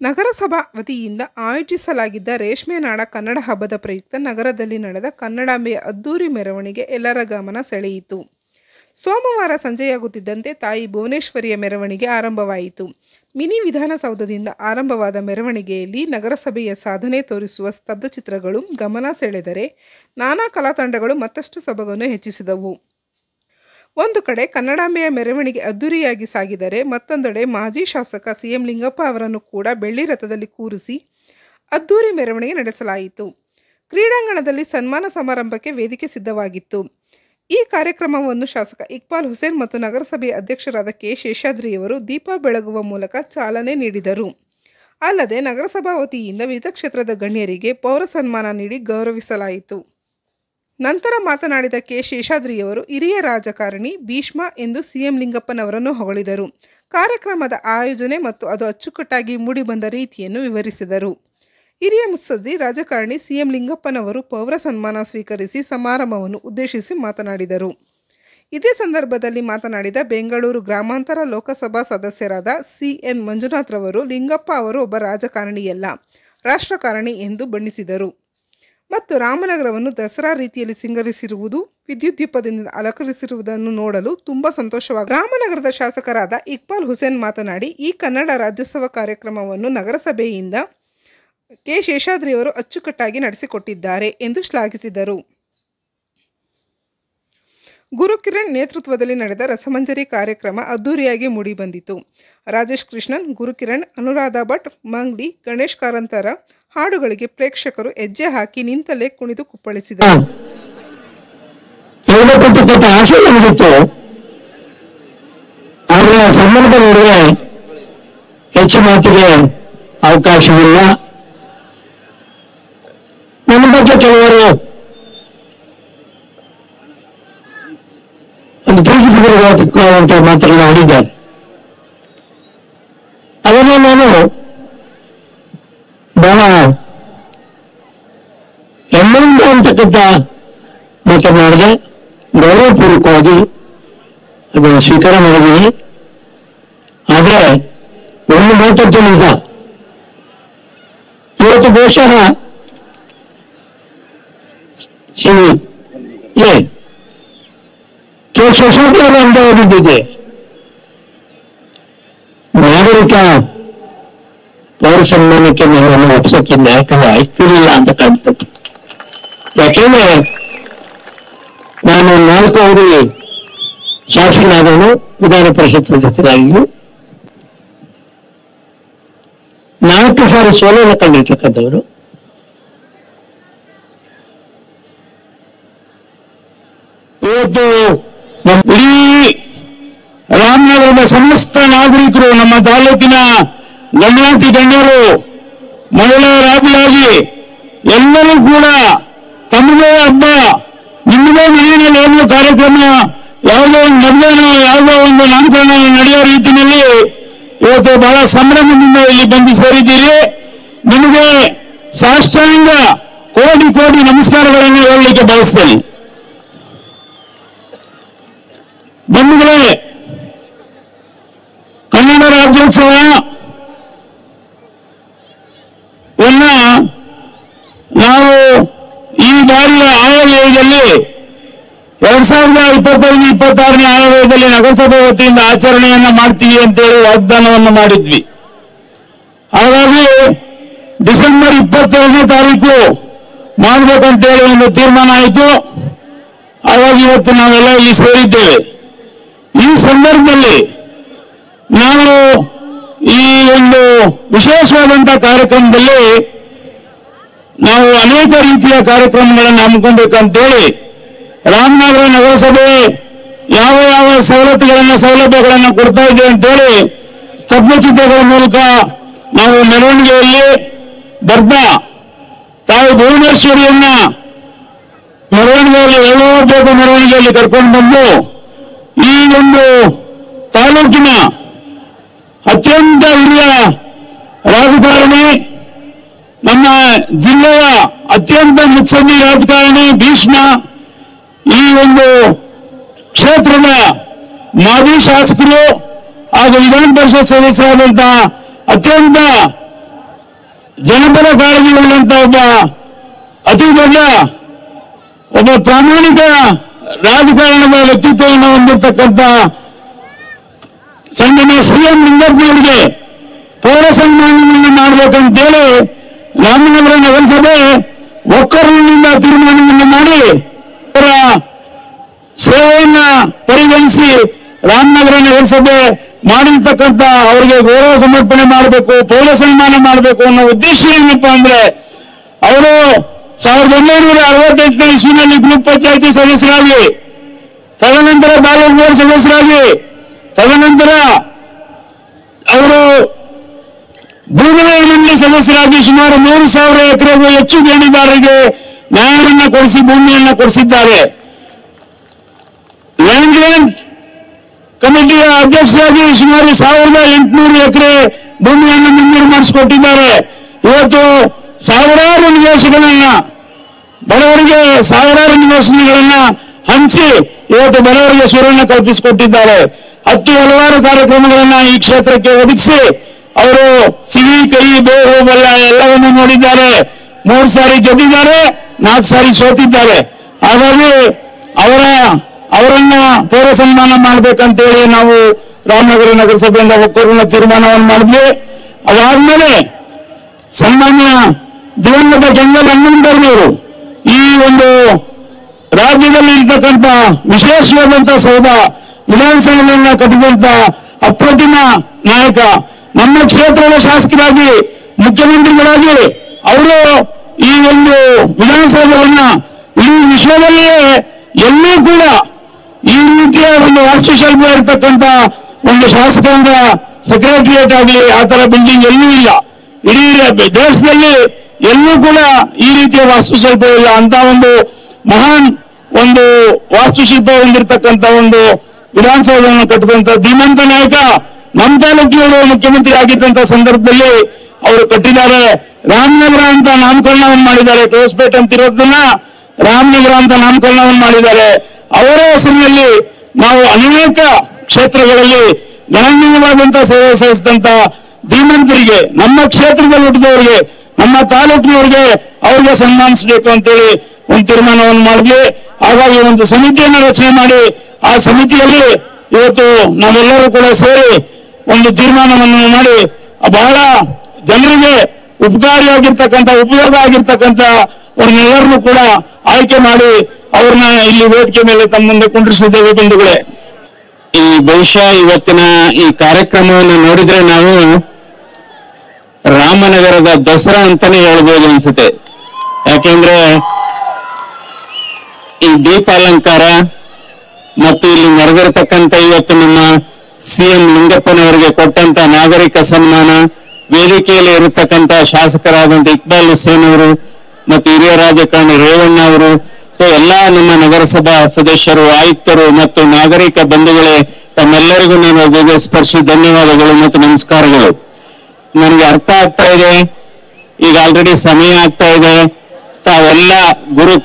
ನಗರಸಭಾ ವತಿಯಿಂದ ಆಯೋಜಿಸಲಾಗಿದ್ದ ರೇಷ್ಮೆ ನಾಡ ಕನ್ನಡ ಹಬ್ಬದ ಪ್ರಯುಕ್ತ ನಗರದಲ್ಲಿ ನಡೆದ ಕನ್ನಡಾಂಬೆಯ ಅದ್ದೂರಿ ಮೆರವಣಿಗೆ ಎಲ್ಲರ ಗಮನ ಸೆಳೆಯಿತು. ಸೋಮವಾರ ಸಂಜೆಯಾಗುತ್ತಿದ್ದಂತೆ ತಾಯಿ ಭುವನೇಶ್ವರಿಯ ಮೆರವಣಿಗೆ ಆರಂಭವಾಯಿತು. ಮಿನಿ ವಿಧಾನಸೌಧದಿಂದ ಆರಂಭವಾದ ಮೆರವಣಿಗೆಯಲ್ಲಿ ನಗರಸಭೆಯ ಸಾಧನೆ ತೋರಿಸುವ ಸ್ತಬ್ಧಚಿತ್ರಗಳು ಗಮನ ಸೆಳೆದರೆ, ನಾನಾ ಕಲಾ ತಂಡಗಳು ಮತ್ತಷ್ಟು ಸೊಬಗನ್ನು ಹೆಚ್ಚಿಸಿದವು. ಒಂದು ಕಡೆ ಕನ್ನಡಾಂಬೆಯ ಮೆರವಣಿಗೆ ಅದ್ದೂರಿಯಾಗಿ ಸಾಗಿದರೆ, ಮತ್ತೊಂದೆಡೆ ಮಾಜಿ ಶಾಸಕ ಸಿಎಂ ಲಿಂಗಪ್ಪ ಅವರನ್ನು ಕೂಡ ಬೆಳ್ಳಿ ರಥದಲ್ಲಿ ಕೂರಿಸಿ ಅದ್ದೂರಿ ಮೆರವಣಿಗೆ ನಡೆಸಲಾಯಿತು. ಕ್ರೀಡಾಂಗಣದಲ್ಲಿ ಸನ್ಮಾನ ಸಮಾರಂಭಕ್ಕೆ ವೇದಿಕೆ ಸಿದ್ಧವಾಗಿತ್ತು. ಈ ಕಾರ್ಯಕ್ರಮವನ್ನು ಶಾಸಕ ಇಕ್ಬಾಲ್ ಹುಸೇನ್ ಮತ್ತು ನಗರಸಭೆಯ ಅಧ್ಯಕ್ಷರಾದ ಕೆ. ಶೇಷಾದ್ರಿಯವರು ದೀಪ ಬೆಳಗುವ ಮೂಲಕ ಚಾಲನೆ ನೀಡಿದರು. ಅಲ್ಲದೆ ನಗರಸಭಾ ವತಿಯಿಂದ ವಿವಿಧ ಕ್ಷೇತ್ರದ ಗಣ್ಯರಿಗೆ ಪೌರ ಸನ್ಮಾನ ನೀಡಿ ಗೌರವಿಸಲಾಯಿತು. ನಂತರ ಮಾತನಾಡಿದ ಕೆ. ಶೇಷಾದ್ರಿಯವರು ಹಿರಿಯ ರಾಜಕಾರಣಿ ಭೀಷ್ಮ ಎಂದು ಸಿಎಂ ಲಿಂಗಪ್ಪನವರನ್ನು ಹೊಗಳಿದರು. ಕಾರ್ಯಕ್ರಮದ ಆಯೋಜನೆ ಮತ್ತು ಅದು ಅಚ್ಚುಕಟ್ಟಾಗಿ ಮೂಡಿಬಂದ ರೀತಿಯನ್ನು ವಿವರಿಸಿದರು. ಹಿರಿಯ ಮುತ್ಸದ್ದಿ ರಾಜಕಾರಣಿ ಸಿಎಂ ಲಿಂಗಪ್ಪನವರು ಪೌರ ಸನ್ಮಾನ ಸ್ವೀಕರಿಸಿ ಸಮಾರಂಭವನ್ನು ಉದ್ದೇಶಿಸಿ ಮಾತನಾಡಿದರು. ಇದೇ ಸಂದರ್ಭದಲ್ಲಿ ಮಾತನಾಡಿದ ಬೆಂಗಳೂರು ಗ್ರಾಮಾಂತರ ಲೋಕಸಭಾ ಸದಸ್ಯರಾದ CN ಮಂಜುನಾಥ್ ರವರು, ಲಿಂಗಪ್ಪ ಅವರು ಒಬ್ಬ ರಾಜಕಾರಣಿಯಲ್ಲ, ರಾಷ್ಟ್ರಕಾರಣಿ ಎಂದು ಬಣ್ಣಿಸಿದರು. ಮತ್ತು ರಾಮನಗರವನ್ನು ದಸರಾ ರೀತಿಯಲ್ಲಿ ಸಿಂಗರಿಸಿರುವುದು, ವಿದ್ಯುತ್ ದೀಪದಿಂದ ಅಲಂಕರಿಸಿರುವುದನ್ನು ನೋಡಲು ತುಂಬ ಸಂತೋಷವಾಗಿದೆ. ರಾಮನಗರದ ಶಾಸಕರಾದ ಇಕ್ಬಾಲ್ ಹುಸೇನ್ ಮಾತನಾಡಿ, ಈ ಕನ್ನಡ ರಾಜ್ಯೋತ್ಸವ ಕಾರ್ಯಕ್ರಮವನ್ನು ನಗರಸಭೆಯಿಂದ ಕೆ. ಶೇಷಾದ್ರಿಯವರು ಅಚ್ಚುಕಟ್ಟಾಗಿ ನಡೆಸಿಕೊಟ್ಟಿದ್ದಾರೆ ಎಂದು ಶ್ಲಾಘಿಸಿದರು. ಗುರುಕಿರಣ್ ನೇತೃತ್ವದಲ್ಲಿ ನಡೆದ ರಸಮಂಜರಿ ಕಾರ್ಯಕ್ರಮ ಅದ್ದೂರಿಯಾಗಿ ಮೂಡಿಬಂದಿತು. ರಾಜೇಶ್ ಕೃಷ್ಣನ್, ಗುರುಕಿರಣ್, ಅನುರಾಧ ಭಟ್, ಮಂಗ್ಲಿ, ಗಣೇಶ್ ಕಾರಂತರ ಹಾಡುಗಳಿಗೆ ಪ್ರೇಕ್ಷಕರು ಹೆಜ್ಜೆ ಹಾಕಿ ನಿಂತಲೇ ಕುಣಿದು ಕುಪ್ಪಳಿಸಿದರು. ಸಂದರ್ಭ ನೋಡಿದ್ರೆ ಹೆಚ್ಚು ಮಾತಿಗೆ ಅವಕಾಶವಿಲ್ಲ. ನನ್ನ ಬಗ್ಗೆ ಕೆಲವರು ಒಂದು ಪ್ರೀತಿಪೂರ್ವಕವಾದಂತಹ ಮಾತುಗಳನ್ನು ಆಡಿದ್ದಾರೆ. ಅದನ್ನು ನಾನು ಬಹಳ ಹೆಮ್ಮೆಯಿಂದ ಅಂತಕ್ಕಂಥ ಮಾತನಾಡಿದೆ. ಗೌರವಪೂರ್ವಕವಾಗಿ ಅದನ್ನು ಸ್ವೀಕಾರ ಮಾಡಿದ್ದೀನಿ. ಆದರೆ ಒಂದು ಮಾತಂತೂ ನಿಜ, ಇವತ್ತು ಬಹುಶಃ ಶೇಷಾದ್ರಿಯವರು ಅಂತ ಓದಿದ್ದಿದೆ, ನಾಗರಿಕ ಪೌರ ಸನ್ಮಾನಕ್ಕೆ ನನ್ನನ್ನು ಒಪ್ಸೋಕೆ ನ್ಯಾಯಕ್ಕಾಗಿ ಆಯ್ತಿರಲಿಲ್ಲ ಅಂತ ಕಾಣ್ತದೆ. ಯಾಕೆಂದ್ರೆ ನಾನು 4 ಅವಧಿ ಶಾಸಕನಾದವನು, ವಿಧಾನ ಪರಿಷತ್ ಸದಸ್ಯರಾಗಿಯೂ 4 ಸಾರಿ ಸೋಲನ್ನು ಕಂಡಿರ್ತಕ್ಕಂಥವರು. ಇವತ್ತು ಇಡೀ ರಾಮನಗರದ ಸಮಸ್ತ ನಾಗರಿಕರು, ನಮ್ಮ ತಾಲೂಕಿನ ಗಣ್ಯಾತಿ ಗಣ್ಯರು, ಮಹಿಳೆಯರಾದಿಯಾಗಿ ಎಲ್ಲರೂ ಕೂಡ ತಮ್ಮದೇ ಹಬ್ಬ, ನಿಮ್ಮದೇ ಮನೆಯಲ್ಲಿ ಏನೋ ಕಾರ್ಯಕ್ರಮ, ಯಾವುದೋ ಒಂದು ಮದುವೆನೋ ಯಾವುದೋ ಒಂದು ನಾಮಕರಣ ನಡೆಯೋ ರೀತಿಯಲ್ಲಿ ಇವತ್ತು ಬಹಳ ಸಂಭ್ರಮದಿಂದ ಇಲ್ಲಿ ಬಂದು ಸೇರಿದ್ದೀರಿ. ನಿಮಗೆ ಸಾಷ್ಟಾಂಗ ಕೋಟಿ ಕೋಟಿ ನಮಸ್ಕಾರಗಳನ್ನು ಹೇಳಲಿಕ್ಕೆ ಬಯಸ್ತೇನೆ. ಬಂಧುಗಳೇ, ಕನ್ನಡ ರಾಜ್ಯೋತ್ಸವ ನಾವು ಈ ಬಾರಿಯ ಆಯವ್ಯಯದಲ್ಲಿ 2025-26ನೇ ಆಯವ್ಯಯದಲ್ಲಿ ನಗರಸಭೆ ವತಿಯಿಂದ ಆಚರಣೆಯನ್ನ ಮಾಡ್ತೀವಿ ಅಂತೇಳಿ ವಾಗ್ದಾನವನ್ನು ಮಾಡಿದ್ವಿ. ಹಾಗಾಗಿ ಡಿಸೆಂಬರ್ 22ನೇ ತಾರೀಕು ಮಾಡಬೇಕಂತೇಳಿ ಒಂದು ತೀರ್ಮಾನ ಆಯಿತು. ಹಾಗಾಗಿ ಇವತ್ತು ನಾವೆಲ್ಲ ಇಲ್ಲಿ ಸೇರಿದ್ದೇವೆ. ಈ ಸಂದರ್ಭದಲ್ಲಿ ನಾವು ಈ ಒಂದು ವಿಶೇಷವಾದಂತಹ ಕಾರ್ಯಕ್ರಮದಲ್ಲಿ ನಾವು ಅನೇಕ ರೀತಿಯ ಕಾರ್ಯಕ್ರಮಗಳನ್ನು ಹಮ್ಮಿಕೊಳ್ಬೇಕಂತೇಳಿ ರಾಮನಗರ ನಗರಸಭೆ ಯಾವ ಯಾವ ಸೌಲಭ್ಯಗಳನ್ನು ಕೊಡ್ತಾ ಇದೆ ಅಂತೇಳಿ ಸ್ತಬ್ಧಚಿತ್ರಗಳ ಮೂಲಕ ನಾವು ಮೆರವಣಿಗೆಯಲ್ಲಿ ಬರ್ತಾ ತಾಯಿ ಭುವನೇಶ್ವರಿಯನ್ನ ಮೆರವಣಿಗೆಯಲ್ಲಿ ಎಲ್ಲೋರ್ಬೋದ ಮೆರವಣಿಗೆಯಲ್ಲಿ ಕರ್ಕೊಂಡು ಬಂದು ಈ ಒಂದು ತಾಲೂಕಿನ ಅತ್ಯಂತ ಹಿರಿಯ ರಾಜಕಾರಣಿ, ನಮ್ಮ ಜಿಲ್ಲೆಯ ಅತ್ಯಂತ ಮುತ್ಸದ್ದಿ ರಾಜಕಾರಣಿ ಭೀಷ್ಮ, ಈ ಒಂದು ಕ್ಷೇತ್ರದ ಮಾಜಿ ಶಾಸಕರು ಹಾಗೂ ವಿಧಾನ ಪರಿಷತ್ ಸದಸ್ಯರಾದಂತಹ ಅತ್ಯಂತ ಜನಪರ ಕಾಳಜಿ ಉಳ್ಳಂತ ಒಬ್ಬ ಅತಿ ದೊಡ್ಡ ಒಬ್ಬ ಪ್ರಾಮಾಣಿಕ ರಾಜಕಾರಣದ ವ್ಯಕ್ತಿತ್ವವನ್ನು ಹೊಂದಿರತಕ್ಕಂಥ ಸನ್ಮಾನ್ಯ ಸಿಎಂ ಲಿಂಗಪ್ಪನವರಿಗೆ ಪೌರ ಸನ್ಮಾನವನ್ನು ಮಾಡಬೇಕಂತೇಳಿ ರಾಮನಗರ ನಗರಸಭೆ ಒಕ್ಕೂಟದಿಂದ ತೀರ್ಮಾನವನ್ನು ಮಾಡಿ ಅವರ ಸೇವೆಯನ್ನ ಪರಿಗಣಿಸಿ ರಾಮನಗರ ನಗರಸಭೆ ಮಾಡಿರ್ತಕ್ಕಂಥ ಅವರಿಗೆ ಗೌರವ ಸಮರ್ಪಣೆ ಮಾಡಬೇಕು, ಪೌರ ಸನ್ಮಾನ ಮಾಡಬೇಕು ಅನ್ನೋ ಉದ್ದೇಶ ಏನಪ್ಪಾ ಅಂದ್ರೆ ಅವರು 1968 ಇಸ್ವಿನಲ್ಲಿ ಗ್ರೂಪ್ ಪಂಚಾಯತಿ ಸದಸ್ಯರಾಗಿ, ತದನಂತರ ತಾಲೂಕು ಬೋರ್ಡ್ ಸದಸ್ಯರಾಗಿ, ತದನಂತರ ಅವರು ಭೂಮಿ ಮಂಡಳಿ ಸದಸ್ಯರಾಗಿ ಸುಮಾರು 3,000 ಎಕರೆಗೂ ಹೆಚ್ಚು ಗಣಿದಾರರಿಗೆ ನ್ಯಾಯವನ್ನು ಕೊಡಿಸಿ ಭೂಮಿಯನ್ನ ಕೊಡಿಸಿದ್ದಾರೆ. ಲ್ಯಾಂಡ್ ಕಮಿಟಿಯ ಅಧ್ಯಕ್ಷರಾಗಿ ಸುಮಾರು 1,800 ಎಕರೆ ಭೂಮಿಯನ್ನು ಮಂಜೂರು ಮಾಡಿಸಿಕೊಟ್ಟಿದ್ದಾರೆ. ಇವತ್ತು ಸಾವಿರಾರು ನಿವಾಸಗಳನ್ನ ಬಡವರಿಗೆ ಸಾವಿರಾರು ನಿವಾಸಗಳನ್ನ ಹಂಚಿ ಇವತ್ತು ಬಡವರಿಗೆ ಸೂರನ್ನ ಕಲ್ಪಿಸಿಕೊಟ್ಟಿದ್ದಾರೆ. ಹಲವಾರು ಕಾರ್ಯಕ್ರಮಗಳನ್ನ ಈ ಕ್ಷೇತ್ರಕ್ಕೆ ಒದಗಿಸಿ ಅವರು ಸಿಹಿ ಕಹಿ ಬೇವು ಬೆಲ್ಲ ಎಲ್ಲವನ್ನು ನೋಡಿದ್ದಾರೆ. 3 ಸಾರಿ ಗೆದ್ದಿದ್ದಾರೆ, 4 ಸಾರಿ ಸೋತಿದ್ದಾರೆ. ಹಾಗಾಗಿ ಅವರನ್ನ ಪೌರ ಸನ್ಮಾನ ಮಾಡ್ಬೇಕಂತೇಳಿ ನಾವು ರಾಮನಗರ ನಗರಸಭೆಯಿಂದ ಒಕ್ಕೂಟದ ತೀರ್ಮಾನವನ್ನು ಮಾಡಿದ್ವಿ. ಅದಾದ್ಮೇಲೆ ಸನ್ಮಾನ್ಯ ದಿವಂಗತ ಜನರಲ್ ಹನುಮಂತಯ್ಯನವರು ಈ ಒಂದು ರಾಜ್ಯದಲ್ಲಿ ಇರ್ತಕ್ಕಂಥ ವಿಶೇಷವಾದಂತಹ ಸೌಧ ವಿಧಾನಸೌಧವನ್ನ ಕಟ್ಟಿದಂತ ಅಪ್ರತಿಮ ನಾಯಕ, ನಮ್ಮ ಕ್ಷೇತ್ರದ ಶಾಸಕರಾಗಿ ಮುಖ್ಯಮಂತ್ರಿಗಳಾಗಿ ಅವರು ಈ ಒಂದು ವಿಧಾನಸೌಧವನ್ನ ಇಡೀ ವಿಶ್ವದಲ್ಲಿಯೇ ಎಲ್ಲೂ ಕೂಡ ಈ ರೀತಿಯ ಒಂದು ವಾಸ್ತುಶಿಲ್ಪ ಇರತಕ್ಕಂಥ ಒಂದು ಶಾಸಕಾಂಗ ಸೆಕ್ರೆಟರಿಯೇಟ್ ಆಗಲಿ ಆ ತರ ಬಿಲ್ಡಿಂಗ್ ಎಲ್ಲೂ ಇಲ್ಲ. ಇಡೀ ದೇಶದಲ್ಲಿ ಎಲ್ಲೂ ಕೂಡ ಈ ರೀತಿಯ ವಾಸ್ತುಶಿಲ್ಪ ಇಲ್ಲ. ಅಂತ ಒಂದು ಮಹಾನ್ ಒಂದು ವಾಸ್ತುಶಿಲ್ಪ ಹೊಂದಿರತಕ್ಕಂಥ ಒಂದು ವಿಧಾನಸೌಧವನ್ನು ಕಟ್ಟಿದಂತ ಧೀಮಂತ ನಾಯಕ ನಮ್ಮ ತಾಲೂಕಿನವರು ಮುಖ್ಯಮಂತ್ರಿ ಆಗಿದ್ದಂತ ಸಂದರ್ಭದಲ್ಲಿ ಅವರು ಕಟ್ಟಿದ್ದಾರೆ. ರಾಮನಗರ ಅಂತ ನಾಮಕರಣವನ್ನು ಮಾಡಿದ್ದಾರೆ. ಕ್ರೋಸ್ಪೇಟ್ ಅಂತ ಇರೋದನ್ನ ರಾಮನಗರ ಅಂತ ನಾಮಕರಣವನ್ನು ಮಾಡಿದ್ದಾರೆ. ಅವರ ಹೆಸರಿನಲ್ಲಿ ನಾವು ಅನೇಕ ಕ್ಷೇತ್ರಗಳಲ್ಲಿ ಗಣನೀಯವಾದಂತಹ ಸೇವೆ ಸಲ್ಲಿಸಿದಂತ ಧೀಮಂತರಿಗೆ, ನಮ್ಮ ಕ್ಷೇತ್ರದಲ್ಲಿ ಹುಟ್ಟಿದವರಿಗೆ, ನಮ್ಮ ತಾಲೂಕಿನವರಿಗೆ ಅವ್ರಿಗೆ ಸನ್ಮಾನಿಸಬೇಕು ಅಂತೇಳಿ ಒಂದು ತೀರ್ಮಾನವನ್ನು ಮಾಡಿದ್ವಿ. ಹಾಗಾಗಿ ಒಂದು ಸಮಿತಿಯನ್ನು ರಚನೆ ಮಾಡಿ ಆ ಸಮಿತಿಯಲ್ಲಿ ಇವತ್ತು ನಾವೆಲ್ಲರೂ ಕೂಡ ಸೇರಿ ಒಂದು ತೀರ್ಮಾನವನ್ನು ಮಾಡಿ ಬಹಳ ಜನರಿಗೆ ಉಪಕಾರಿಯಾಗಿರ್ತಕ್ಕಂಥ ಉಪಯೋಗ ಆಗಿರ್ತಕ್ಕಂಥ ಅವ್ರನ್ನೆಲ್ಲರನ್ನೂ ಕೂಡ ಆಯ್ಕೆ ಮಾಡಿ ಅವ್ರನ್ನ ಇಲ್ಲಿ ವೇದಿಕೆ ಮೇಲೆ ತಮ್ಮ ಮುಂದೆ ಕುಂಡ್ರಿಸಿದ್ದೇವೆ. ಬಂಧುಗಳೇ, ಈ ಬಹುಶಃ ಇವತ್ತಿನ ಈ ಕಾರ್ಯಕ್ರಮವನ್ನು ನೋಡಿದ್ರೆ ನಾವು ರಾಮನಗರದ ದಸರಾ ಅಂತಾನೆ ಹೇಳ್ಬೋದು ಅನ್ಸುತ್ತೆ. ಯಾಕೆಂದ್ರೆ ಈ ದೀಪಾಲಂಕಾರ ಮತ್ತು ಇಲ್ಲಿ ನಡೆದಿರತಕ್ಕಂಥ ಇವತ್ತು ನಮ್ಮ ಸಿಎಂ ಲಿಂಗಪ್ಪನವರಿಗೆ ಕೊಟ್ಟಂತ ನಾಗರಿಕ ಸನ್ಮಾನ, ವೇದಿಕೆಯಲ್ಲಿ ಇರತಕ್ಕಂತ ಶಾಸಕರಾದಂತ ಇಕ್ಬಾಲ್ ಹುಸೇನ್ ಅವರು ಮತ್ತು ಹಿರಿಯ ರಾಜಕಾರಣಿ ರೇವಣ್ಣ ಅವರು, ಸೊ ಎಲ್ಲಾ ನಮ್ಮ ನಗರಸಭಾ ಸದಸ್ಯರು, ಆಯುಕ್ತರು ಮತ್ತು ನಾಗರಿಕ ಬಂಧುಗಳೇ, ತಮ್ಮೆಲ್ಲರಿಗೂ ನಾನು ಹೃದಯಸ್ಪರ್ಶಿ ಧನ್ಯವಾದಗಳು ಮತ್ತು ನಮಸ್ಕಾರಗಳು. ನನಗೆ ಅರ್ಥ ಆಗ್ತಾ ಇದೆ, ಈಗ ಆಲ್ರೆಡಿ ಸಮಯ ಆಗ್ತಾ ಇದೆ. ತಾವೆಲ್ಲ ಗುರು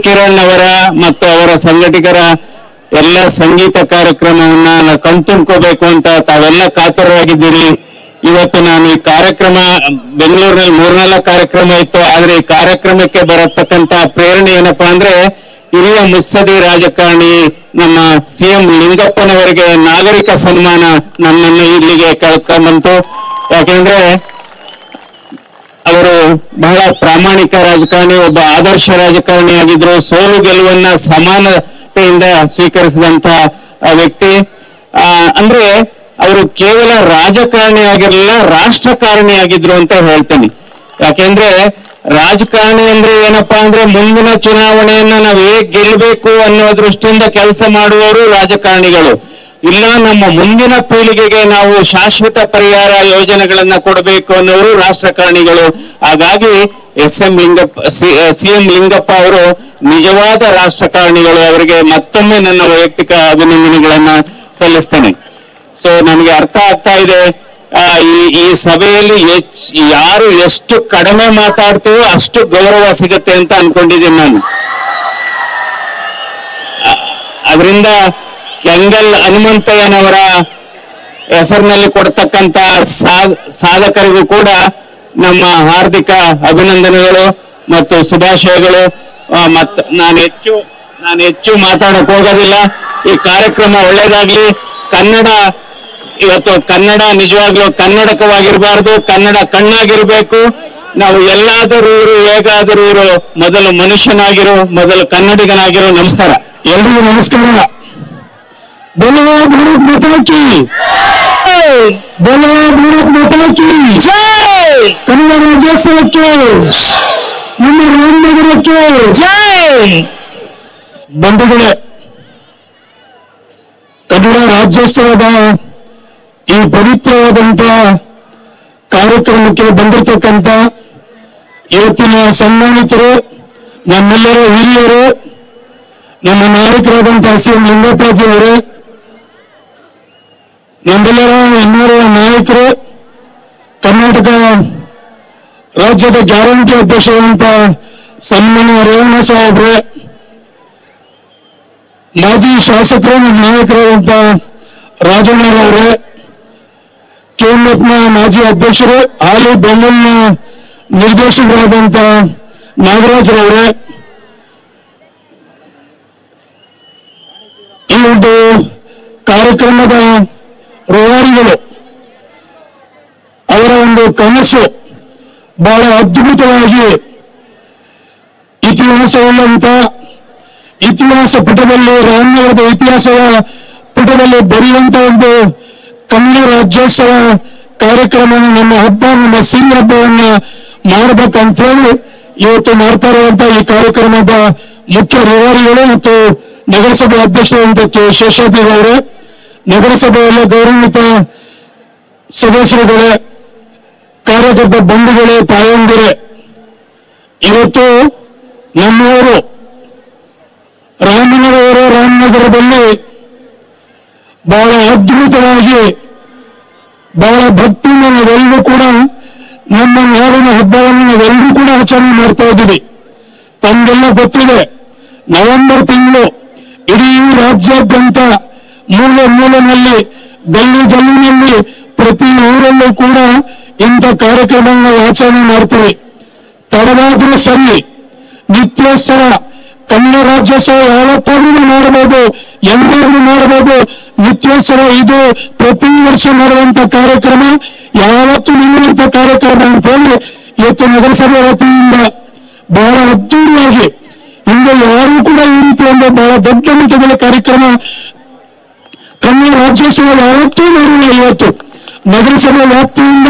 ಕಿರಣ್ ಅವರ ಮತ್ತು ಅವರ ಸಂಘಟಕರ ಎಲ್ಲ ಸಂಗೀತ ಕಾರ್ಯಕ್ರಮವನ್ನ ಕಣ್ತುಂಬ್ಕೋಬೇಕು ಅಂತ ತಾವೆಲ್ಲ ಕಾತರರಾಗಿದ್ದೀರಿ. ಇವತ್ತು ನಾನು ಈ ಕಾರ್ಯಕ್ರಮ ಬೆಂಗಳೂರಿನಲ್ಲಿ 3-4 ಕಾರ್ಯಕ್ರಮ ಇತ್ತು. ಆದ್ರೆ ಈ ಕಾರ್ಯಕ್ರಮಕ್ಕೆ ಬರತಕ್ಕಂತ ಪ್ರೇರಣೆ ಏನಪ್ಪಾ ಅಂದ್ರೆ ಹಿರಿಯ ಮುತ್ಸದಿ ರಾಜಕಾರಣಿ ನಮ್ಮ ಸಿಎಂ ಲಿಂಗಪ್ಪನವರಿಗೆ ನಾಗರಿಕ ಸನ್ಮಾನ ನನ್ನನ್ನು ಇಲ್ಲಿಗೆ ಕಳ್ಕೊಂಡ್ಬಂತು. ಯಾಕೆಂದ್ರೆ ಅವರು ಬಹಳ ಪ್ರಾಮಾಣಿಕ ರಾಜಕಾರಣಿ, ಒಬ್ಬ ಆದರ್ಶ ರಾಜಕಾರಣಿ ಆಗಿದ್ರು. ಸೋಲು ಗೆಲುವನ್ನ ಸಮಾನತೆಯಿಂದ ಸ್ವೀಕರಿಸಿದಂತ ವ್ಯಕ್ತಿ. ಅಂದ್ರೆ ಅವರು ಕೇವಲ ರಾಜಕಾರಣಿ ಆಗಿರಲಿಲ್ಲ, ರಾಷ್ಟ್ರಕಾರಣಿ ಆಗಿದ್ರು ಅಂತ ಹೇಳ್ತೇನೆ. ಯಾಕೆಂದ್ರೆ ರಾಜಕಾರಣಿ ಅಂದ್ರೆ ಏನಪ್ಪಾ ಅಂದ್ರೆ ಮುಂದಿನ ಚುನಾವಣೆಯನ್ನ ನಾವು ಹೇಗೆ ಗೆಲ್ಲಬೇಕು ಅನ್ನೋ ದೃಷ್ಟಿಯಿಂದ ಕೆಲಸ ಮಾಡುವವರು ರಾಜಕಾರಣಿಗಳು. ಇಲ್ಲ, ನಮ್ಮ ಮುಂದಿನ ಪೀಳಿಗೆಗೆ ನಾವು ಶಾಶ್ವತ ಪರಿಹಾರ ಯೋಜನೆಗಳನ್ನ ಕೊಡಬೇಕು ಅನ್ನೋರು ರಾಷ್ಟ್ರಕಾರಣಿಗಳು. ಹಾಗಾಗಿ ಸಿಎಂ ಲಿಂಗಪ್ಪ ಅವರು ನಿಜವಾದ ರಾಷ್ಟ್ರಕಾರಣಿಗಳು. ಅವರಿಗೆ ಮತ್ತೊಮ್ಮೆ ನನ್ನ ವೈಯಕ್ತಿಕ ಅಭಿನಂದನೆಗಳನ್ನ ಸಲ್ಲಿಸ್ತೇನೆ. ಸೊ ನನಗೆ ಅರ್ಥ ಆಗ್ತಾ ಇದೆ, ಈ ಸಭೆಯಲ್ಲಿ ಯಾರು ಎಷ್ಟು ಕಡಿಮೆ ಮಾತಾಡ್ತೀವೋ ಅಷ್ಟು ಗೌರವ ಸಿಗುತ್ತೆ ಅಂತ ಅನ್ಕೊಂಡಿದ್ದೀನಿ ನಾನು. ಅದರಿಂದ ಕೆಂಗಲ್ ಹನುಮಂತಯ್ಯನವರ ಹೆಸರಿನಲ್ಲಿ ಕೊಡ್ತಕ್ಕಂತ ಸಾಧಕರಿಗೂ ಕೂಡ ನಮ್ಮ ಹಾರ್ದಿಕ ಅಭಿನಂದನೆಗಳು ಮತ್ತು ಶುಭಾಶಯಗಳು. ಮತ್ತು ನಾನು ಹೆಚ್ಚು ಮಾತಾಡಕ್ ಹೋಗೋದಿಲ್ಲ. ಈ ಕಾರ್ಯಕ್ರಮ ಒಳ್ಳೇದಾಗ್ಲಿ. ಕನ್ನಡ ಇವತ್ತು ಕನ್ನಡ ನಿಜವಾಗ್ಲೂ ಕನ್ನಡಕವಾಗಿರಬಾರ್ದು, ಕನ್ನಡ ಕಣ್ಣಾಗಿರ್ಬೇಕು. ನಾವು ಎಲ್ಲಾದರೂ ಇರು, ಹೇಗಾದರೂ ಇರು, ಮೊದಲು ಮನುಷ್ಯನಾಗಿರು, ಮೊದಲು ಕನ್ನಡಿಗನಾಗಿರು. ನಮಸ್ಕಾರ, ಎಲ್ರಿಗೂ ನಮಸ್ಕಾರ. बोलो भारत माता की बोलो भारत माता की जय. कन्नड़ ರಾಜ್ಯೋತ್ಸವಕ್ಕೆ ನಮ್ಮ ರಾಮನಗರಕ್ಕೆ ಜೈ. ಬಂಧುಗಳೇ, ಕನ್ನಡ ರಾಜ್ಯೋತ್ಸವದ ಈ ಪವಿತ್ರವಾದಂತ ಕಾರ್ಯಕ್ರಮಕ್ಕೆ ಬಂದಿರತಕ್ಕಂತ ಇವತ್ತಿನ ಸನ್ಮಾನಿತರು, ನಮ್ಮೆಲ್ಲರ ಹಿರಿಯರು, ನಮ್ಮ ನಾಯಕರಾದಂತಹ ಸಿ.ಎಂ. ಲಿಂಗಪ್ಪಾಜಿ ಅವರು, ನಮ್ಮೆಲ್ಲರ ಇನ್ನೋರ್ವ ನಾಯಕರು, ಕರ್ನಾಟಕ ರಾಜ್ಯದ ಗ್ಯಾರಂಟಿ ಅಧ್ಯಕ್ಷರಾದಂತ ಸನ್ಮಾನ್ಯ ರೇವಣ್ಣ ಸಾಹೇಬ್ರೆ, ಮಾಜಿ ಶಾಸಕರು, ನಮ್ಮ ನಾಯಕರಾದಂತ ರಾಜಣ್ಣರವರೇ, ಕೆಎಂಎಫ್ನ ಮಾಜಿ ಅಧ್ಯಕ್ಷರು, ಹಾಲಿ ಬೆಂಗಳೂರಿನ ನಿರ್ದೇಶಕರಾದಂತ ನಾಗರಾಜ್ರವರೇ, ಈ ಒಂದು ಕಾರ್ಯಕ್ರಮದ ರೂವಾರಿಗಳು, ಅವರ ಒಂದು ಕನಸು ಬಹಳ ಅದ್ಭುತವಾಗಿ ಇತಿಹಾಸವುಳ್ಳಂತ, ಇತಿಹಾಸ ಪುಟದಲ್ಲಿ, ರಾಮನಗರದ ಇತಿಹಾಸದ ಪುಟದಲ್ಲಿ ಬರೆಯುವಂತ ಒಂದು ಕನ್ನಡ ರಾಜ್ಯೋತ್ಸವ ಕಾರ್ಯಕ್ರಮ, ನಮ್ಮ ಹಬ್ಬ, ನಮ್ಮ ಸಿರಿ ಹಬ್ಬವನ್ನ ಮಾಡಬೇಕಂತ ಹೇಳಿ ಇವತ್ತು ಮಾಡ್ತಾ ಇರುವಂತಹ ಈ ಕಾರ್ಯಕ್ರಮದ ಮುಖ್ಯ ರೂವಾರಿಗಳು ಮತ್ತು ನಗರಸಭೆ ಅಧ್ಯಕ್ಷರಾದಂತ ಕೆ. ಶೇಷಾದ್ರಿ ಅವರೇ, ನಗರಸಭೆಯ ಗೌರವಾನ್ವಿತ ಸದಸ್ಯರುಗಳೇ, ಕಾರ್ಯಕರ್ತ ಬಂಧುಗಳೇ, ತಾಯಂದಿರೇ, ಇವತ್ತು ನಮ್ಮವರು ರಾಮನಗರದಲ್ಲಿ ಬಹಳ ಅದ್ಭುತವಾಗಿ, ಬಹಳ ಭಕ್ತಿಯಿಂದ ನಾವೆಲ್ಲರೂ ಕೂಡ ನಮ್ಮ ನಾಡಿನ ಹಬ್ಬವನ್ನು ನಾವೆಲ್ಲರೂ ಕೂಡ ಆಚರಣೆ ಮಾಡ್ತಾ ಇದ್ದೀವಿ. ತಮಗೆಲ್ಲ ಗೊತ್ತಿದೆ, ನವೆಂಬರ್ ತಿಂಗಳು ಇಡೀ ರಾಜ್ಯಾದ್ಯಂತ ಮೂಲೆಯಲ್ಲಿ, ಗಲ್ಲಿನಲ್ಲಿ, ಪ್ರತಿ ಊರಲ್ಲೂ ಕೂಡ ಇಂಥ ಕಾರ್ಯಕ್ರಮವನ್ನು ಆಚರಣೆ ಮಾಡ್ತೀವಿ. ತಡವಾದ್ರೂ ಸರಿ, ನಿತ್ಯೋತ್ಸವ, ಕನ್ನಡ ರಾಜ್ಯೋತ್ಸವ ಯಾವತ್ತಾದ್ರೂ ಮಾಡಬಹುದು, ಎಂದಾದ್ರೂ ಮಾಡಬಹುದು. ನಿತ್ಯೋತ್ಸವ ಇದು ಪ್ರತಿ ವರ್ಷ ಮಾಡುವಂತ ಕಾರ್ಯಕ್ರಮ, ಯಾವತ್ತೂ ನಿಲ್ಲುವಂತ ಕಾರ್ಯಕ್ರಮ ಅಂತ ಹೇಳಿ ಇವತ್ತು ನಗರಸಭೆ ವತಿಯಿಂದ ಬಹಳ ಅದ್ದೂರಿಯಾಗಿ, ಹಿಂದೆ ಯಾರೂ ಕೂಡ ಈ ರೀತಿ ಒಂದು ಬಹಳ ದೊಡ್ಡ ಮಟ್ಟದ ಕಾರ್ಯಕ್ರಮ ಕನ್ನಡ ರಾಜ್ಯೋತ್ಸವ ಯಾವತ್ತೂ ಮಾಡಿಲ್ಲ. ಇವತ್ತು ನಗರಸಭೆ ವ್ಯಾಪ್ತಿಯಿಂದ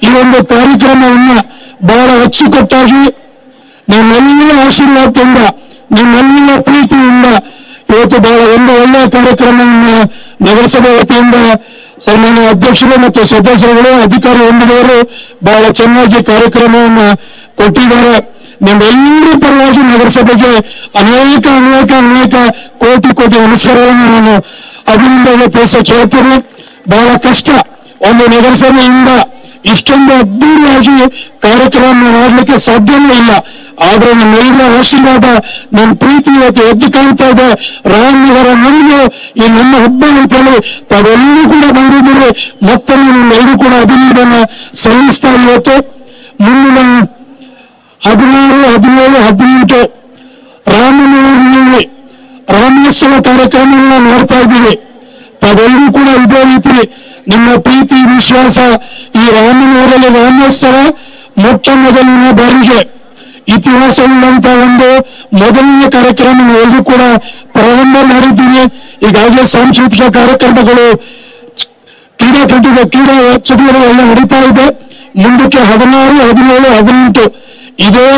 ಈ ಒಂದು ಕಾರ್ಯಕ್ರಮವನ್ನ ಬಹಳ ಅಚ್ಚುಕಟ್ಟಾಗಿ, ನಮ್ಮೆಲ್ಲ ಆಶೀರ್ವಾದದಿಂದ, ನಮ್ಮೆಲ್ಲ ಪ್ರೀತಿಯಿಂದ ಇವತ್ತು ಬಹಳ ಒಂದು ಒಳ್ಳೆಯ ಕಾರ್ಯಕ್ರಮವನ್ನ ನಗರಸಭೆ ವತಿಯಿಂದ ಸನ್ಮಾನ್ಯ ಅಧ್ಯಕ್ಷರು ಮತ್ತು ಸದಸ್ಯರುಗಳು, ಅಧಿಕಾರಿ ಹೊಂದಿದವರು ಬಹಳ ಚೆನ್ನಾಗಿ ಕಾರ್ಯಕ್ರಮವನ್ನ ಕೊಟ್ಟಿದ್ದಾರೆ. ನಮ್ಮೆಲ್ಲರ ಪರವಾಗಿ ನಗರಸಭೆಗೆ ಅನೇಕ ಕೋಟಿ ನಮಸ್ಕಾರಗಳನ್ನು ನಾನು ಅಭಿನಂದನೆ ತಿಳಿಸಕ್ಕೆ ಹೇಳ್ತೇನೆ. ಬಹಳ ಕಷ್ಟ, ಒಂದು ನಗರಸಭೆಯಿಂದ ಇಷ್ಟೊಂದು ಅದ್ದೂರಿಯಾಗಿ ಕಾರ್ಯಕ್ರಮ ಮಾಡಲಿಕ್ಕೆ ಸಾಧ್ಯವೇ ಇಲ್ಲ. ಆದ್ರೆ ನಮ್ಮೆಲ್ಲರ ಆಶೀರ್ವಾದ, ನಮ್ಮ ಪ್ರೀತಿ ಇವತ್ತು ಎದ್ದು ಕಾಣ್ತಾ ಇದೆ. ರಾಮನಗರ ನಮಗೆ ಈ ನಮ್ಮ ಹಬ್ಬ ಅಂತ ಹೇಳಿ ತಾವೆಲ್ಲರೂ ಕೂಡ ಬಂದಿದ್ದೀರಿ. ಮತ್ತೊಮ್ಮೆ ನಮ್ಮೆಲ್ಲರೂ ಕೂಡ ಅಭಿನಂದನೆ ಸಲ್ಲಿಸ್ತಾ ಇವತ್ತು ಮುಂದಿನ 16, 17, 18 ರಾಮನಗರದಲ್ಲಿ ರಾಮೋತ್ಸವ ಕಾರ್ಯಕ್ರಮವನ್ನು ಮಾಡ್ತಾ ಇದ್ದೀವಿ. ತಾವೆಲ್ಲರೂ ಕೂಡ ಇದೇ ರೀತಿ ನಿಮ್ಮ ಪ್ರೀತಿ, ವಿಶ್ವಾಸ, ಈ ರಾಮನಗರದಲ್ಲಿ ರಾಮೋತ್ಸವ ಮೊಟ್ಟ ಮೊದಲಿನ ಬಾರಿಗೆ ಇತಿಹಾಸವುಳ್ಳಂತಹ ಒಂದು ಮೊದಲನೇ ಕಾರ್ಯಕ್ರಮ ನಾವೆಲ್ಲರೂ ಕೂಡ ಪ್ರಾರಂಭ ಮಾಡಿದ್ದೀವಿ. ಈಗಾಗಲೇ ಸಾಂಸ್ಕೃತಿಕ ಕಾರ್ಯಕ್ರಮಗಳು, ಕ್ರೀಡಾ ಚಟುವಟಿಕೆಗಳೆಲ್ಲ ನಡೀತಾ ಇದೆ. ಮುಂದಕ್ಕೆ 16, 17, 18 ಇದೇ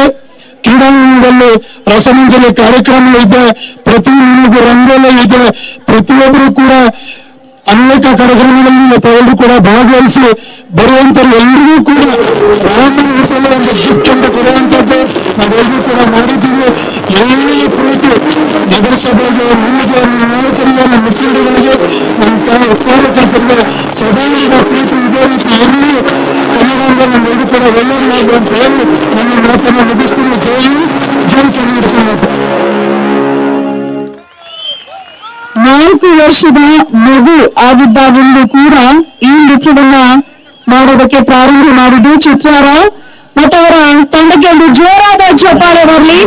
ಕ್ರೀಡಾಂಗಣದಲ್ಲಿ ರಸಮಂಜರಿ ಕಾರ್ಯಕ್ರಮ ಇದೆ. ಪ್ರತಿಯೊಂದು ರಂಗೋಲಿ ಇದೆ. ಪ್ರತಿಯೊಬ್ಬರು ಕೂಡ ಅನೇಕ ಕಾರ್ಯಕ್ರಮಗಳಲ್ಲಿ ತಾವೆಲ್ಲರೂ ಕೂಡ ಭಾಗವಹಿಸಿ ಬರುವಂತರು ಎಲ್ಲರಿಗೂ ಕೂಡ ರಾಮನಗರ ಒಂದು ಗಿಫ್ಟ್ ಅಂತ ಕೊಡುವಂಥದ್ದು ನಾವೆಲ್ಲರೂ ಕೂಡ ಮಾಡಿದ್ದೀವಿ. ಎಲ್ಲ ಪ್ರೀತಿ ನಗರಸಭೆಗೆ, ನಮಗೆ, ನಾಯಕರಿಗೆ, ನಮ್ಮ ಮುಸ್ಲಿಮರಿಗೆ, ನಮ್ಮ ಕಾರ್ಯಕರ್ತರಿಗೆ ಸದಾ ಪ್ರೀತಿ ಇದೇ ರೀತಿ ಎಲ್ಲರೂ ಕನ್ನಡ ನಮ್ಮೆಲ್ಲರೂ ಕೂಡ ಒಳ್ಳೆಯದು ಅಂತ ಹೇಳಿ ನನ್ನ ಮಾತನ್ನು ಮುಗಿಸ್ತೀನಿ. ಜೈ ಕರ್ನಾಟಕ. 4 ವರ್ಷದ ಮಗು ಆಗಿದ್ದಾಗಲೂ ಕೂಡ ಉಪನ್ಯಾಸವನ್ನ ಮಾಡೋದಕ್ಕೆ ಪ್ರಾರಂಭ ಮಾಡಿದ್ದು ಚಿತ್ರಾರಾವ್. ಮತ್ತು ಅವರ ತಂಡಕ್ಕೆ ಒಂದು ಜೋರಾದ ಚಪ್ಪಾಳೆ ಬರಲಿ.